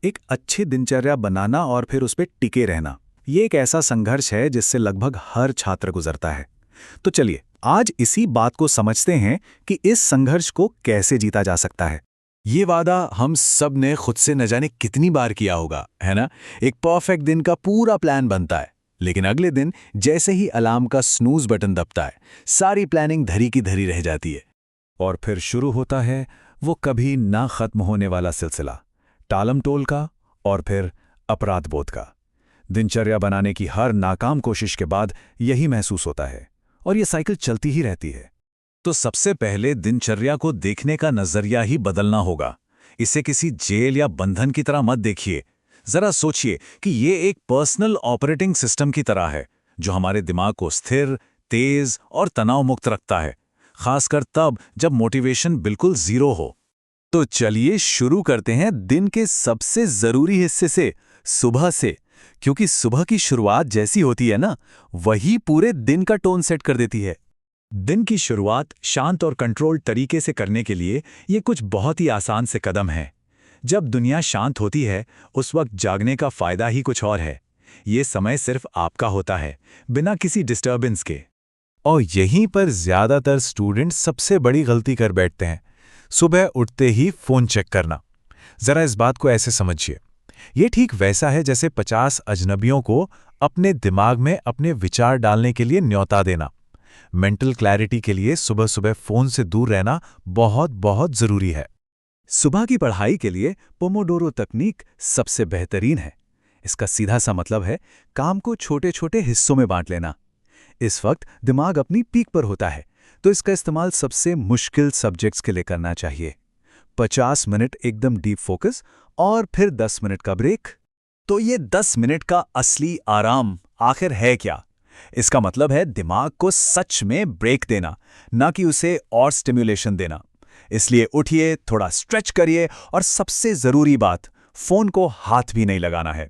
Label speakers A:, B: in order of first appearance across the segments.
A: एक अच्छी दिनचर्या बनाना और फिर उस पे टिके रहना, ये एक ऐसा संघर्ष है जिससे लगभग हर छात्र गुजरता है। तो चलिए आज इसी बात को समझते हैं कि इस संघर्ष को कैसे जीता जा सकता है।
B: ये वादा हम सब ने खुद से न जाने कितनी बार किया होगा, है ना? एक परफेक्ट दिन का पूरा प्लान बनता है, लेकिन अगले दिन जैसे ही अलार्म का स्नूज बटन दबता है, सारी प्लानिंग धरी की धरी रह जाती है।
A: और फिर शुरू होता है वो कभी ना खत्म होने वाला सिलसिला, टालमटोल का और फिर अपराध बोध का। दिनचर्या बनाने की हर नाकाम कोशिश के बाद यही महसूस होता है और ये साइकिल चलती ही रहती है। तो सबसे पहले दिनचर्या को देखने का नजरिया ही बदलना होगा। इसे किसी जेल या बंधन की तरह मत देखिए। जरा सोचिए कि ये एक पर्सनल ऑपरेटिंग सिस्टम की तरह है जो हमारे दिमाग को स्थिर, तेज और तनाव मुक्त रखता है, खासकर तब जब मोटिवेशन बिल्कुल जीरो हो।
B: तो चलिए शुरू करते हैं दिन के सबसे जरूरी हिस्से से, सुबह से। क्योंकि सुबह की शुरुआत जैसी होती है ना, वही पूरे दिन का टोन सेट कर देती है।
A: दिन की शुरुआत शांत और कंट्रोल्ड तरीके से करने के लिए ये कुछ बहुत ही आसान से कदम हैं। जब दुनिया शांत होती है उस वक्त जागने का फायदा ही कुछ और है। ये समय सिर्फ आपका होता है, बिना किसी डिस्टर्बेंस के।
B: और यहीं पर ज्यादातर स्टूडेंट सबसे बड़ी गलती कर बैठते हैं, सुबह उठते ही फोन चेक करना। जरा इस बात को ऐसे समझिए, ये ठीक वैसा है जैसे 50 अजनबियों को अपने दिमाग में अपने विचार डालने के लिए न्योता देना। मेंटल क्लैरिटी के लिए सुबह सुबह फोन से दूर रहना बहुत बहुत जरूरी है।
A: सुबह की पढ़ाई के लिए पोमोडोरो तकनीक सबसे बेहतरीन है। इसका सीधा सा मतलब है काम को छोटे छोटे हिस्सों में बांट लेना। इस वक्त दिमाग अपनी पीक पर होता है, तो इसका इस्तेमाल सबसे मुश्किल सब्जेक्ट्स के लिए करना चाहिए। 50 मिनट एकदम डीप फोकस और फिर 10 मिनट का ब्रेक। तो ये 10 मिनट का असली आराम आखिर है क्या? इसका मतलब है दिमाग को सच में ब्रेक देना, ना कि उसे और स्टिम्युलेशन देना। इसलिए उठिए, थोड़ा स्ट्रेच करिए और सबसे जरूरी बात, फोन को हाथ भी नहीं लगाना है।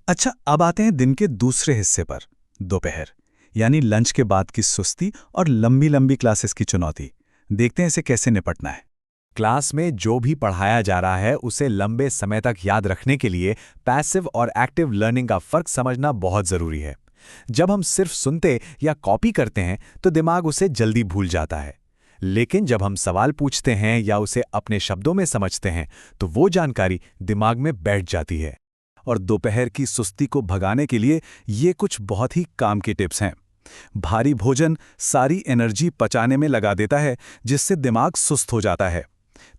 A: अच्छा, अब आते हैं दिन के दूसरे हिस्से पर, दोपहर यानी लंच के बाद की सुस्ती और लंबी लंबी क्लासेस की चुनौती। देखते हैं इसे कैसे निपटना है।
B: क्लास में जो भी पढ़ाया जा रहा है उसे लंबे समय तक याद रखने के लिए पैसिव और एक्टिव लर्निंग का फर्क समझना बहुत जरूरी है। जब हम सिर्फ सुनते या कॉपी करते हैं तो दिमाग उसे जल्दी भूल जाता है, लेकिन जब हम सवाल पूछते हैं या उसे अपने शब्दों में समझते हैं तो वो जानकारी दिमाग में बैठ जाती है। और दोपहर की सुस्ती को भगाने के लिए ये कुछ बहुत ही काम की टिप्स हैं। भारी भोजन सारी एनर्जी पचाने में लगा देता है, जिससे दिमाग सुस्त हो जाता है।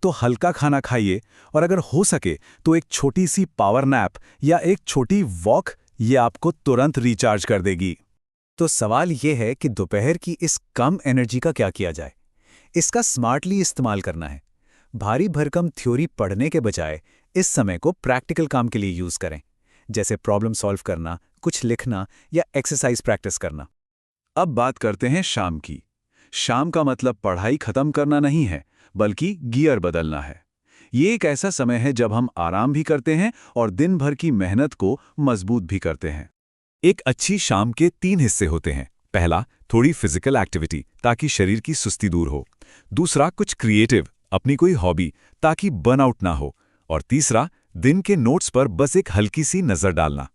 B: तो हल्का खाना खाइए और अगर हो सके तो एक छोटी सी पावर नैप या एक छोटी वॉक, ये आपको तुरंत रिचार्ज कर देगी। तो सवाल ये है कि दोपहर की इस कम एनर्जी का क्या किया जाए। इसका स्मार्टली इस्तेमाल करना है। भारी भरकम थ्योरी पढ़ने के बजाय इस समय को प्रैक्टिकल काम के लिए यूज करें, जैसे प्रॉब्लम सॉल्व करना, कुछ लिखना या एक्सरसाइज प्रैक्टिस करना। अब बात करते हैं शाम की। शाम का मतलब पढ़ाई खत्म करना नहीं है, बल्कि गियर बदलना है। ये एक ऐसा समय है जब हम आराम भी करते हैं और दिन भर की मेहनत को मजबूत भी करते हैं। एक अच्छी शाम के 3 हिस्से होते हैं। पहला, थोड़ी फिजिकल एक्टिविटी ताकि शरीर की सुस्ती दूर हो। दूसरा, कुछ क्रिएटिव, अपनी कोई हॉबी ताकि बर्नआउट ना हो। और तीसरा, दिन के नोट्स पर बस एक हल्की सी नजर डालना।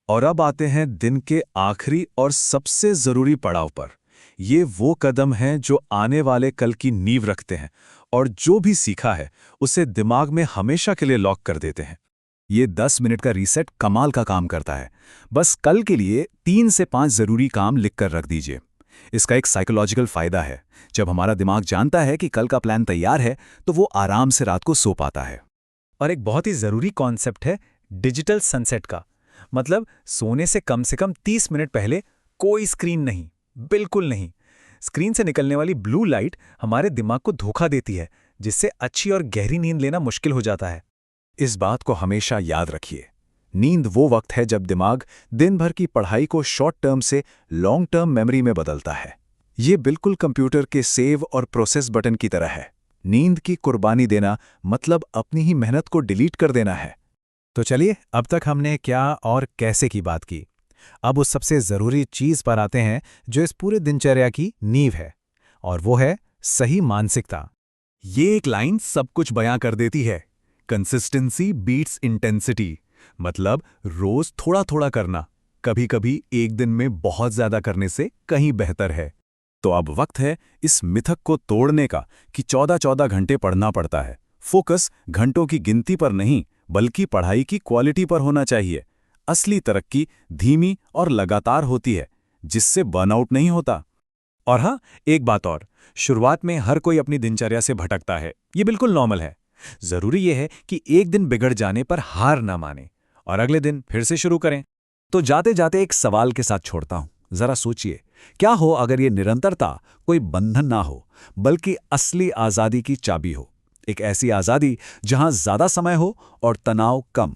B: और अब आते हैं दिन के आखिरी और सबसे जरूरी पड़ाव पर। ये वो कदम हैं जो आने वाले कल की नींव रखते हैं और जो भी सीखा है उसे दिमाग में हमेशा के लिए लॉक कर देते हैं। ये 10 मिनट का रीसेट कमाल का काम करता है। बस कल के लिए 3 से 5 जरूरी काम लिखकर रख दीजिए। इसका एक साइकोलॉजिकल फायदा है। जब हमारा दिमाग जानता है कि कल का प्लान तैयार है तो वो आराम से रात को सो पाता है। और एक बहुत ही जरूरी कॉन्सेप्ट है डिजिटल सनसेट का। मतलब सोने से कम 30 मिनट पहले कोई स्क्रीन नहीं, बिल्कुल नहीं। स्क्रीन से निकलने वाली ब्लू लाइट हमारे दिमाग को धोखा देती है, जिससे अच्छी और गहरी नींद लेना मुश्किल हो जाता है। इस बात को हमेशा याद रखिए। नींद वो वक्त है जब दिमाग दिन भर की पढ़ाई को शॉर्ट टर्म से लॉन्ग टर्म मेमोरी में बदलता है। ये बिल्कुल कंप्यूटर के सेव और प्रोसेस बटन की तरह है। नींद की कुर्बानी देना मतलब अपनी ही मेहनत को डिलीट कर देना है। तो चलिए, अब तक हमने क्या और कैसे की बात की। अब उस सबसे जरूरी चीज पर आते हैं जो इस पूरे दिनचर्या की नींव है, और वो है सही मानसिकता। ये एक लाइन सब कुछ बयां कर देती है। कंसिस्टेंसी बीट्स इंटेंसिटी, मतलब रोज थोड़ा थोड़ा करना कभी कभी एक दिन में बहुत ज्यादा करने से कहीं बेहतर है।
A: तो अब वक्त है इस मिथक को तोड़ने का कि 14-14 घंटे पढ़ना पड़ता है। फोकस घंटों की गिनती पर नहीं, बल्कि पढ़ाई की क्वालिटी पर होना चाहिए। असली तरक्की धीमी और लगातार होती है, जिससे बर्नआउट नहीं होता।
B: और हाँ, एक बात और, शुरुआत में हर कोई अपनी दिनचर्या से भटकता है, ये बिल्कुल नॉर्मल है। जरूरी यह है कि एक दिन बिगड़ जाने पर हार ना माने और अगले दिन फिर से शुरू करें। तो जाते जाते एक सवाल के साथ छोड़ता हूं, जरा सोचिए, क्या हो अगर ये निरंतरता कोई बंधन ना हो, बल्कि असली आजादी की चाबी हो। एक ऐसी आजादी जहां ज्यादा समय हो और तनाव कम,